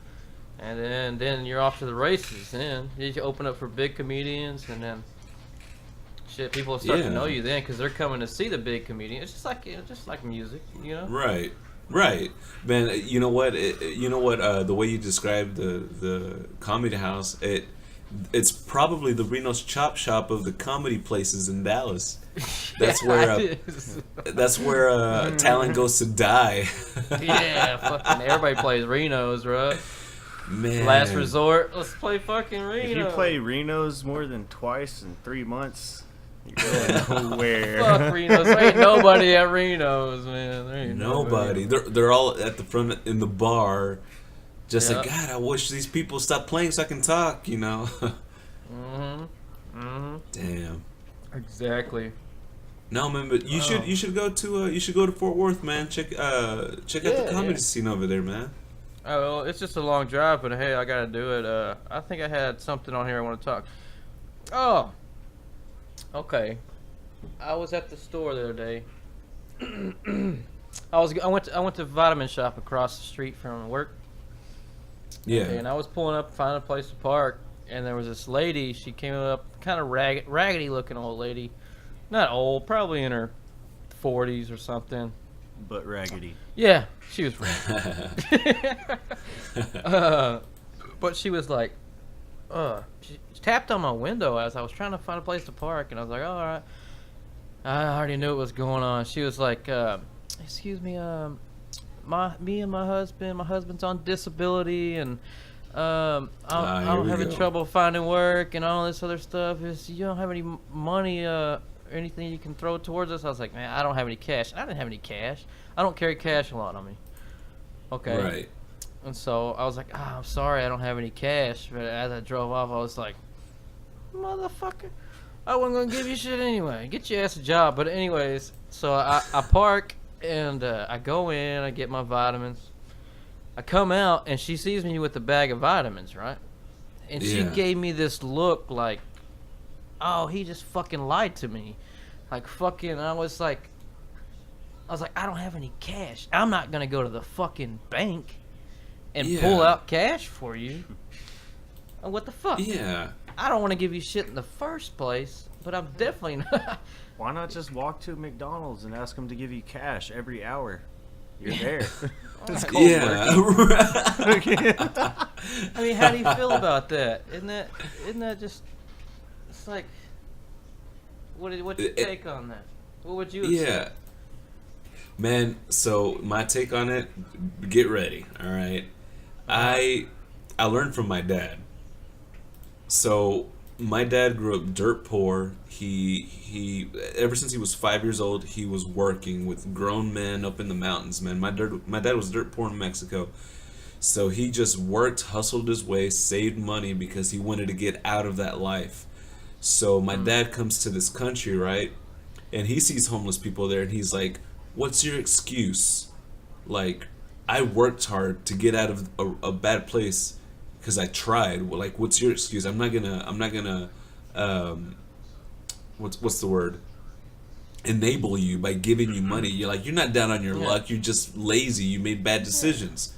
and then you're off to the races. Then you can open up for big comedians, and then shit, people will start to know you then because they're coming to see the big comedian. It's just like music, you know? Right, man. You know what? The way you described the comedy house, it's probably the Reno's Chop Shop of the comedy places in Dallas. That's where talent goes to die. Yeah, fucking everybody plays Reno's, right? Man. Last resort. Let's play fucking Reno. If you play Reno's more than twice in 3 months, you're going nowhere. Fuck Reno's. There ain't nobody at Reno's, man. There ain't nobody. They're all at the front in the bar. Just like, God, I wish these people stopped playing so I can talk, you know? Damn. Exactly. No, man, but you should go to Fort Worth, man. Check out the comedy scene over there, man. Oh, well, it's just a long drive, but hey, I gotta do it. I think I had something on here I want to talk. Oh, okay. I was at the store the other day. I went to Vitamin Shop across the street from work. Yeah. Okay, and I was pulling up, finding a place to park, and there was this lady. She came up, kind of raggedy looking old lady. Not old, probably in her 40s or something. But raggedy. Yeah, she was raggedy. But she was like, she tapped on my window as I was trying to find a place to park, and I was like, all right. I already knew what was going on. She was like, excuse me, me and my husband's on disability, and I'm having trouble finding work and all this other stuff. You don't have any money or anything you can throw towards us? I was like, man, I don't have any cash. I didn't have any cash. I don't carry cash a lot on me. Okay. Right. And so I was like, I'm sorry, I don't have any cash. But as I drove off, I was like, motherfucker. I wasn't gonna give you shit anyway. Get your ass a job. But anyways, so I park and I go in. I get my vitamins. I come out and she sees me with a bag of vitamins, right? And she gave me this look like, oh, he just fucking lied to me. Like fucking, I was like, I don't have any cash. I'm not gonna go to the fucking bank and pull out cash for you. What the fuck? Yeah. I don't want to give you shit in the first place, but I'm definitely not. Why not just walk to McDonald's and ask them to give you cash every hour? You're there. It's cold. Yeah. I mean, how do you feel about that? Isn't that just? It's like, what's your take on that? What would you? Yeah. Man, so my take on it, get ready, all right? I learned from my dad. So my dad grew up dirt poor. He ever since he was 5 years old, he was working with grown men up in the mountains, man. My dad was dirt poor in Mexico. So he just worked, hustled his way, saved money because he wanted to get out of that life. So my dad comes to this country, right? And he sees homeless people there and he's like, "What's your excuse? Like, I worked hard to get out of a bad place because I tried. Like, what's your excuse? I'm not gonna what's the word? Enable you by giving you money. You're like, you're not down on your luck. You're just lazy. You made bad decisions.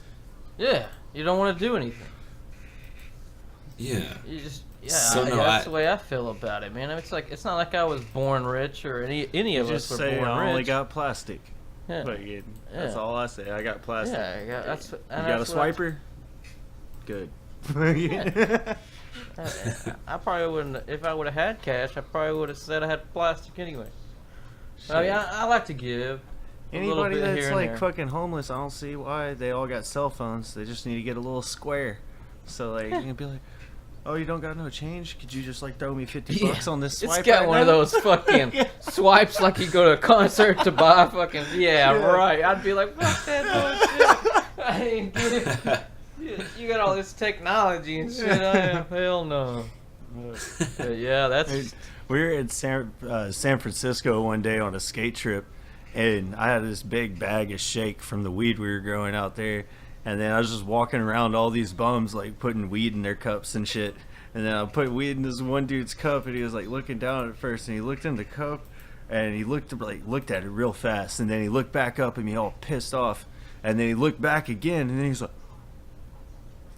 Yeah, you don't want to do anything. Yeah. You just So, that's the way I feel about it, man. It's like it's not like I was born rich or any of us were born rich. I only got plastic. Yeah. But that's all I say. I got plastic. Yeah, that's. You got a swiper? Good. I probably wouldn't. If I would have had cash, I probably would have said I had plastic anyway. I mean, I like to give. Anybody bit that's here and like there. fucking homeless, I don't see why they all got cell phones. They just need to get a little square. So like you can be like, "Oh, you don't got no change? Could you just like throw me $50 on this swipe?" It's got right one now? of those fucking swipes like you go to a concert to buy fucking. Yeah, right. I'd be like, fuck that bullshit. I ain't get it. You got all this technology and shit. Hell no. But yeah, that's. We were in San Francisco one day on a skate trip, and I had this big bag of shake from the weed we were growing out there. And then I was just walking around all these bums, like putting weed in their cups and shit. And then I put weed in this one dude's cup, and he was like looking down at first, and he looked in the cup, and he looked at it real fast, and then he looked back up at me all pissed off, and then he looked back again, and then he's like,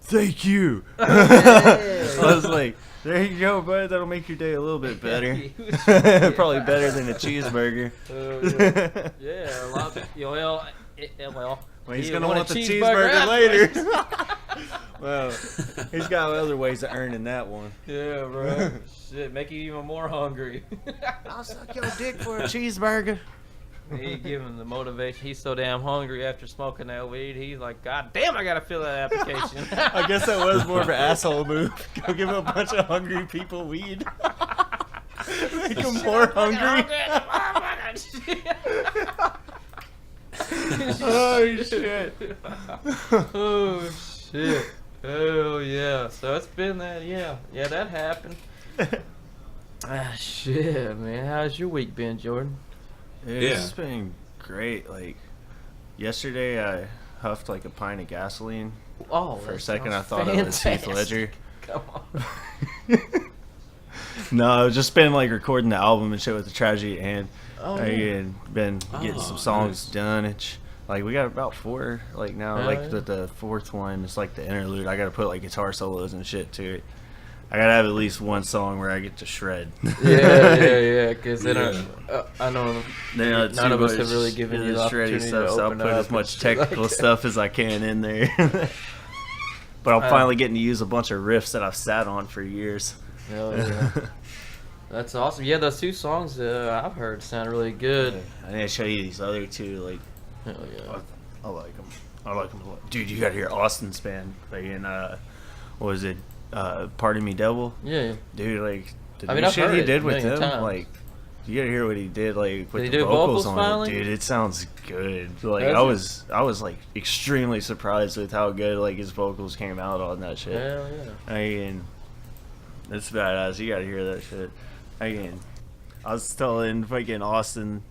"Thank you." I was like, "There you go, bud. That'll make your day a little bit better. Probably better than a cheeseburger." Yeah, a lot. Well, he's gonna want the cheeseburger later. Well, he's got other ways of earning that one. Yeah, bro. Shit, make you even more hungry. I'll suck your dick for a cheeseburger. He give him the motivation. He's so damn hungry after smoking that weed. He's like, God damn, I gotta fill that application. I guess that was more of an asshole move. Go give a bunch of hungry people weed. Make them more hungry. Oh shit. Oh shit. Oh yeah. So it's been that. Yeah, that happened. Shit, man. How's your week been, Jordan? It's been great. Like yesterday, I huffed like a pint of gasoline. Oh, for a second, I thought fantastic. it was Heath Ledger. Come on. No, I've just been like recording the album and shit with the Tragedy, and Oh, I yeah. had been getting some songs done. It's like we got about 4 like now. Oh, like yeah. the 4th one, it's like the interlude. I got to put like guitar solos and shit to it. I gotta have at least one song where I get to shred. Yeah. Because I know none of us much, have really given you the shreddy opportunity stuff, to so I'll open put up as and much shit technical like that. stuff as I can in there. But I'm finally getting to use a bunch of riffs that I've sat on for years. Hell yeah. That's awesome. Yeah, those 2 songs I've heard sound really good. I need to show you these other 2. Like, Hell yeah. I like them. I like them a lot. Dude, you gotta hear Austin's band playing. What was it? Pardon Me, Devil. Yeah. Dude, like the I mean, new I've shit heard he it did a with million him, times. like you gotta hear what he did, like with Did he the do vocals vocals on finally? it. Dude, it sounds good. Like Does I was like extremely surprised with how good like his vocals came out on that shit. Hell yeah. I mean, That's badass. You gotta hear that shit. Again, I was telling fucking Austin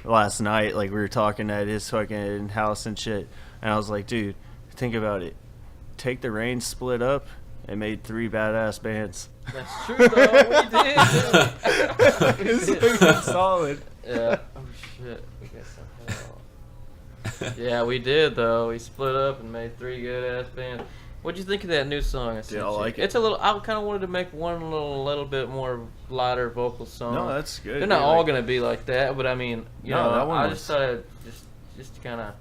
last night, like we were talking at his fucking house and shit, and I was like, dude, think about it. Take the Rain split up and made 3 badass bands. That's true, though. We did. It's fucking solid. Yeah. Oh shit. We got some hell. Yeah, we did though. We split up and made 3 good ass bands. What'd you think of that new song? I sent I you? like it. It's a little. I kind of wanted to make one little bit more lighter vocal song. No, that's good. They're not Yeah, all like- gonna be like that, but I mean, you No, know, that one I was- just thought I'd just kind of.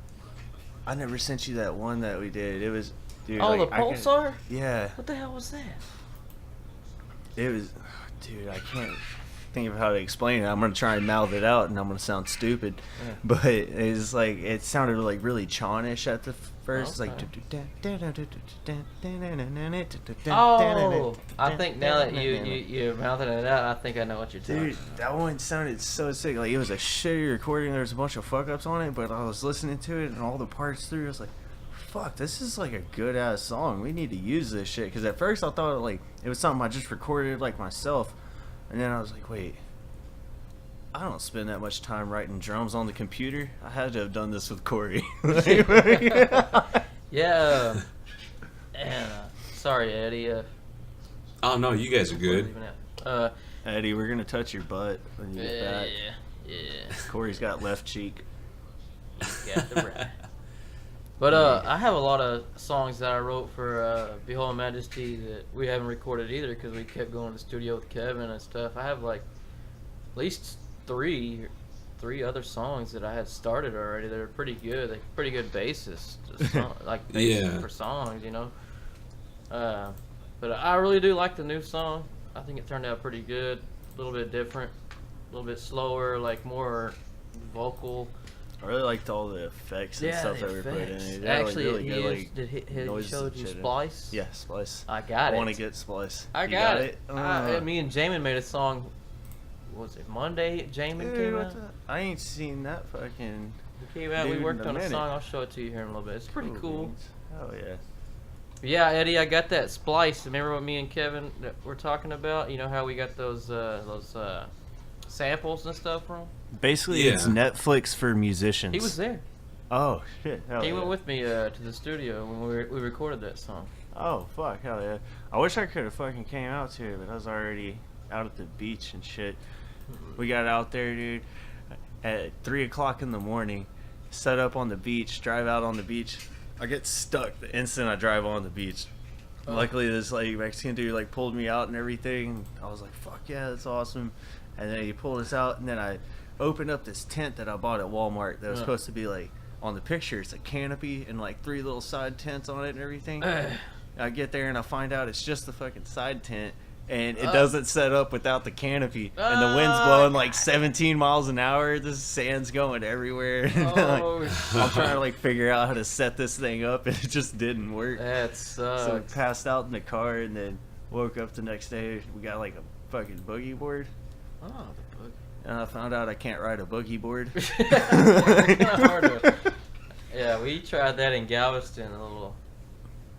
I never sent you that one that we did. It was, dude. Oh, like, the I can- Pulsar? Yeah. What the hell was that? It was, dude. I can't think of how to explain it. I'm gonna try and mouth it out, and I'm gonna sound stupid. Yeah. But it's like it sounded like really Chonish at the first. Okay. It's like. Oh, I think now that you're mouthing it out, I think I know what you're talking Dude, about. that one sounded so sick. Like, it was a shitty recording. There was a bunch of fuck ups on it, but I was listening to it and all the parts through. I was like, fuck, this is like a good ass song. We need to use this shit. Because at first I thought like it was something I just recorded like myself. And then I was like, wait, I don't spend that much time writing drums on the computer. I had to have done this with Corey. Yeah. And sorry, Eddie. Oh no, you guys are good. Eddie, we're gonna touch your butt when you get back. Yeah. Corey's got left cheek. Got the right. But I have a lot of songs that I wrote for Behold Majesty that we haven't recorded either because we kept going to the studio with Kevin and stuff. I have like at least three other songs that I had started already. They're pretty good. They're pretty good bassists, like bassists for songs, you know. But I really do like the new song. I think it turned out pretty good. A little bit different, a little bit slower, like more vocal. I really liked all the effects and stuff that we put in it. They're, Actually, like, really good, like, did he noises showed and you shit in it. Splice? Yeah, Splice. I got it. I want to get Splice. I You got it. Uh, Me and Jamin made a song. Was it Monday? Jamin came out. I ain't seen that fucking. He came out. We dude worked in a on a minute. song. I'll show it to you here in a little bit. It's pretty cool. Oh yeah. Yeah, Eddie, I got that Splice. Remember what me and Kevin were talking about? You know how we got those samples and stuff from? Basically, it's Netflix for musicians. He was there. Oh shit! Hell He yeah. went with me to the studio when we recorded that song. Oh fuck! Hell yeah! I wish I could have fucking came out to it, but I was already out at the beach and shit. We got out there, dude, at 3 o'clock in the morning. Set up on the beach. Drive out on the beach. I get stuck the instant I drive on the beach. Luckily, this like Mexican dude like pulled me out and everything. I was like, "Fuck yeah, that's awesome!" And then he pulled us out, and then I opened up this tent that I bought at Walmart that was supposed to be like on the picture. It's a canopy and like 3 little side tents on it and everything. I get there and I find out it's just the fucking side tent. And it doesn't set up without the canopy. And the wind's blowing like 17 miles an hour. The sand's going everywhere. I'm trying to like figure out how to set this thing up, and it just didn't work. That sucks. So I passed out in the car, and then woke up the next day. We got like a fucking boogie board. Oh, the boogie. And I found out I can't ride a boogie board. Yeah, we tried that in Galveston. A little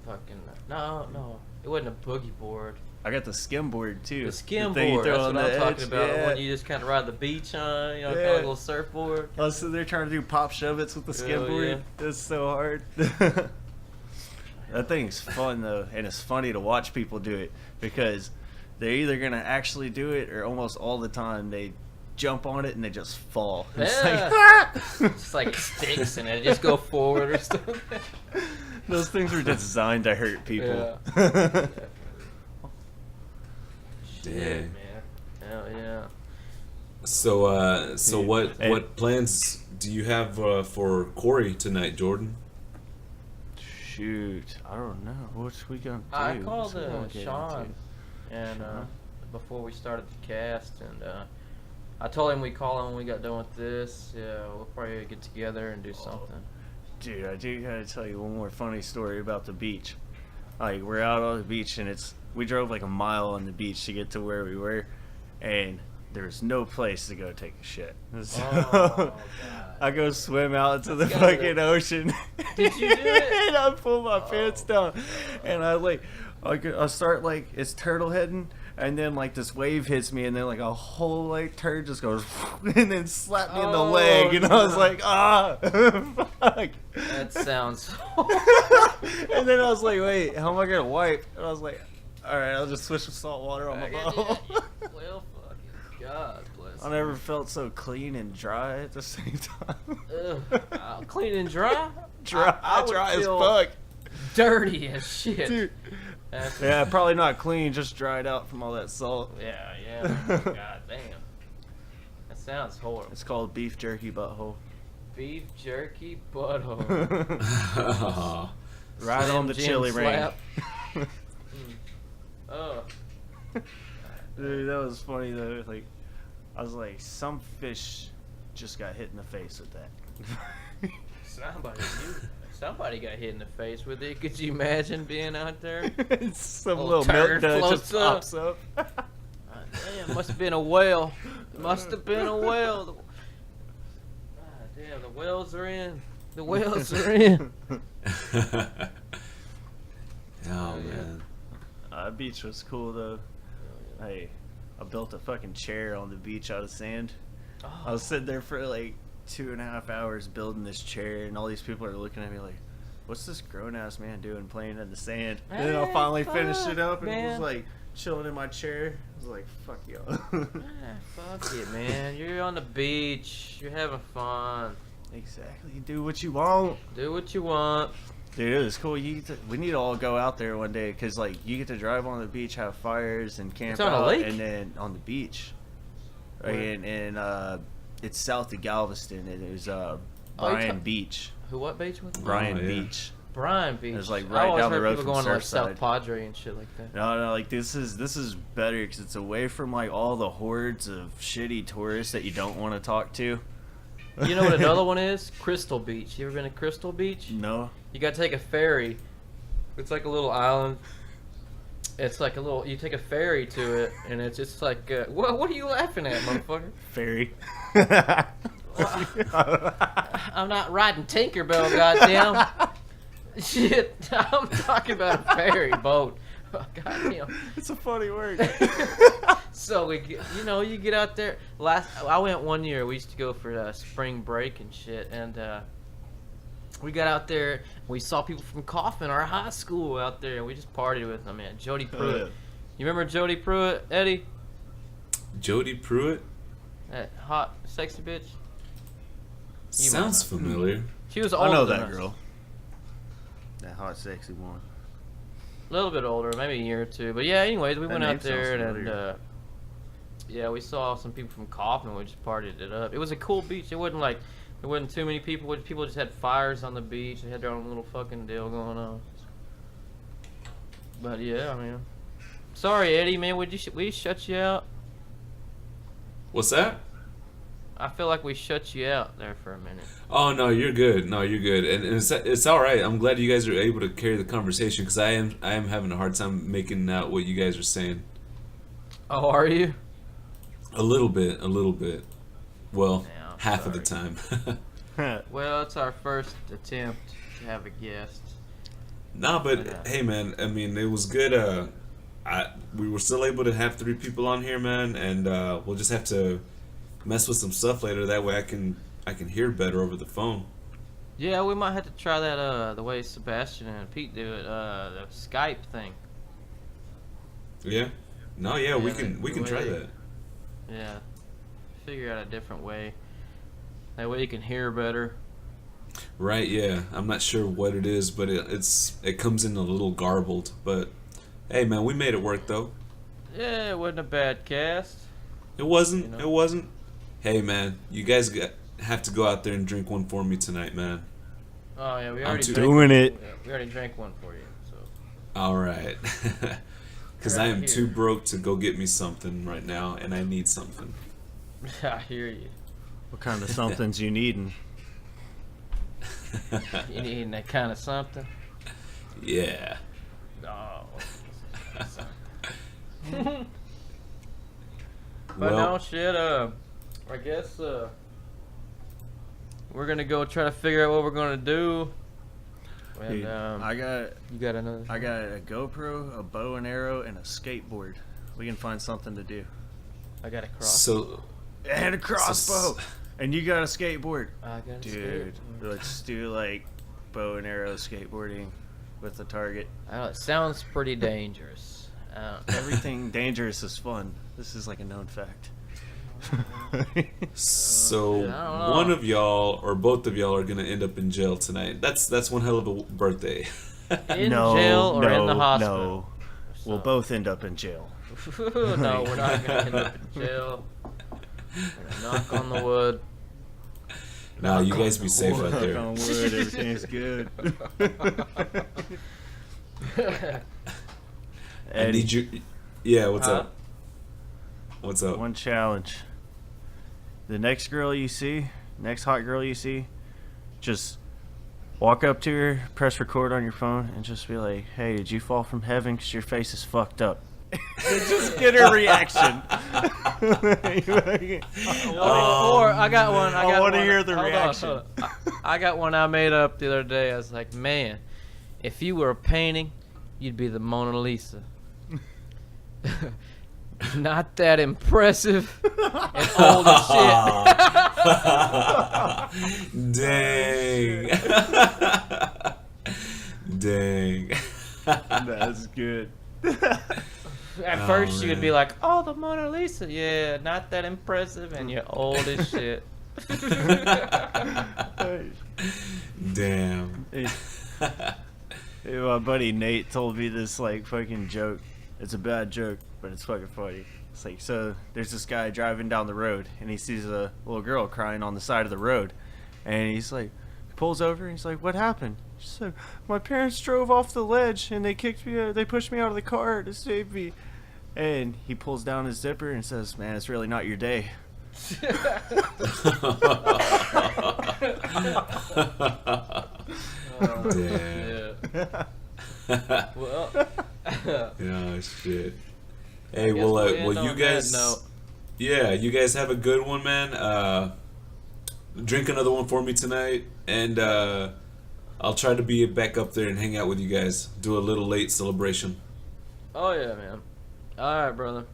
fucking no, it wasn't a boogie board. I got the skim board too. The skim thing you board. throw That's on what I'm the talking edge. about. Yeah. When you just kind of ride the beach on, you know, kind of like a little surfboard. Oh, so they're trying to do pop shove-its with the skim Hell board. yeah. It's so hard. That thing's fun though, and it's funny to watch people do it because they're either gonna actually do it or almost all the time they jump on it and they just fall. It's like, It's like sticks and it just go forward or something. those things were designed to hurt people. Yeah. Damn. Man. Hell yeah. So what plans do you have for Corey tonight, Jordan? Shoot, I don't know. What's we gonna do? I called What's we gonna get Sean, into? and before we started the cast, and I told him we'd call him when we got done with this. Yeah, we'll probably get together and do something. Dude, I do gotta tell you one more funny story about the beach. Like, we're out on the beach, and we drove like a mile on the beach to get to where we were, and there was no place to go take a shit. So, God. I go swim out into the fucking ocean. Did you do it? And I pull my pants down, and I start like it's turtle heading, And then like this wave hits me, and then like a whole like turd just goes and then slapped me in the leg, and I was like, fuck. That sounds. And then I was like, wait, how am I gonna wipe? And I was like, all right, I'll just switch some salt water on my bottle. Well, fucking God bless. I never felt so clean and dry at the same time. Clean and dry. Dry as fuck. Dirty as shit. Dude. Yeah, probably not clean, just dried out from all that salt. Yeah. God damn. That sounds horrible. It's called beef jerky butthole. Beef jerky butthole. Right on the chili ring. Oh. Dude, that was funny though. Like, I was like, some fish just got hit in the face with that. Somebody got hit in the face with it. Could you imagine being out there? Some little milk dud just pops up. Damn, must have been a whale. Must have been a whale. Damn, the whales are in. The whales are in. Oh man. Beach was cool though. Hey, I built a fucking chair on the beach out of sand. I was sitting there for like 2.5 hours building this chair, and all these people are looking at me like, what's this grown-ass man doing playing in the sand? And then I finally finished it up, and it was like chilling in my chair. I was like, fuck y'all. Fuck it, man. You're on the beach. You're having fun. Exactly. Do what you want. Do what you want. Dude, it was cool. We need to all go out there one day, because like you get to drive on the beach, have fires, and camp on out, a lake? and then on the beach. Right, and it's south of Galveston. It was Bryan Beach. What beach was it? Bryan Beach. Bryan Beach. It's like right down the road from going to like Surfside. South Padre and shit like that. No, like this is better because it's away from like all the hordes of shitty tourists that you don't want to talk to. You know what another one is? Crystal Beach. You ever been to Crystal Beach? No. You gotta take a ferry. It's like a little island. It's like a little. You take a ferry to it, and it's just like. What are you laughing at, motherfucker? Ferry. I'm not riding Tinkerbell, goddamn. Shit, I'm talking about a ferry boat. Oh, goddamn. It's a funny word. So we get, you get out there. I went one year. We used to go for spring break and shit, and we got out there. We saw people from Coffin, our high school, out there, and we just partied with them, man. Jody Pruitt. Oh, yeah. You remember Jody Pruitt, Eddie? Jody Pruitt? That hot, sexy bitch. Sounds familiar. She was older. I know than that us. girl. That hot, sexy one. A little bit older, maybe a year or two. But yeah, anyways, we That went name out there sounds and yeah, we saw some people from Coffin and we just partied it up. It was a cool beach. It wasn't like there wasn't too many people. People just had fires on the beach. They had their own little fucking deal going on. But yeah, man. Sorry, Eddie, man. We shut you out? What's that? I feel like we shut you out there for a minute. Oh no, you're good. No, you're good, and it's all right. I'm glad you guys are able to carry the conversation because I am having a hard time making out what you guys are saying. Oh, are you? A little bit. Well, Yeah, half of the time. Well, it's our first attempt to have a guest. Nah, but hey, man. I mean, it was good. We were still able to have 3 people on here, man, and we'll just have to mess with some stuff later. That way, I can hear better over the phone. Yeah, we might have to try that. The way Sebastian and Pete do it. The Skype thing. Yeah. No, yeah, we can try that. Yeah. Figure out a different way. That way you can hear better. Right, yeah. I'm not sure what it is, but it comes in a little garbled. But hey, man, we made it work though. Yeah, it wasn't a bad cast. It wasn't. It wasn't. Hey, man, you guys have to go out there and drink one for me tonight, man. Oh yeah, we I'm already doing it. We already drank one for you. So. All right. Because I am too broke to go get me something right now, and I need something. I hear you. What kind of somethings you needing? You needing that kind of something? Yeah. Oh. But Well, no shit. I guess we're gonna go try to figure out what we're gonna do. And, Dude, you got another? I got a GoPro, a bow and arrow, and a skateboard. We can find something to do. I got a crossbow. And a crossbow. And you got a skateboard. I got a Dude, let's do like bow and arrow skateboarding with the target. I don't know, it sounds pretty dangerous. Everything dangerous is fun. This is like a known fact. So one of y'all or both of y'all are gonna end up in jail tonight. That's one hell of a birthday. In jail or in the hospital? No, we'll both end up in jail. No, we're not gonna end up in jail. Knock on the wood. Nah, you guys be safe out there. Knock on wood, everything's good. I need you. Yeah, what's up? What's up? One challenge. The next girl you see, next hot girl you see, just walk up to her, press record on your phone, and just be like, "Hey, did you fall from heaven? 'Cause your face is fucked up." Just get her reaction. Or I got one. I want to hear the reaction. Hold on. I got one I made up the other day. I was like, man, if you were a painting, you'd be the Mona Lisa. Not that impressive and old as shit. Dang. Dang. That's good. At first, you would be like, "Oh, the Mona Lisa, yeah, not that impressive, and you're old as shit." Damn. Hey, my buddy Nate told me this like fucking joke. It's a bad joke, but it's fucking funny. It's like, so there's this guy driving down the road, and he sees a little girl crying on the side of the road, and he's like, he pulls over, and he's like, "What happened?" She said, "My parents drove off the ledge, and they kicked me. They pushed me out of the car to save me." And he pulls down his zipper and says, "Man, it's really not your day." Damn. Well, oh shit. Hey, well, you guys. Yeah, you guys have a good one, man. Drink another one for me tonight, and I'll try to be back up there and hang out with you guys. Do a little late celebration. Oh yeah, man. All right, brother.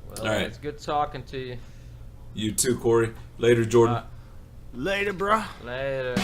Well, all right. It's good talking to you. You too, Corey. Later, Jordan. Later, bruh. Later.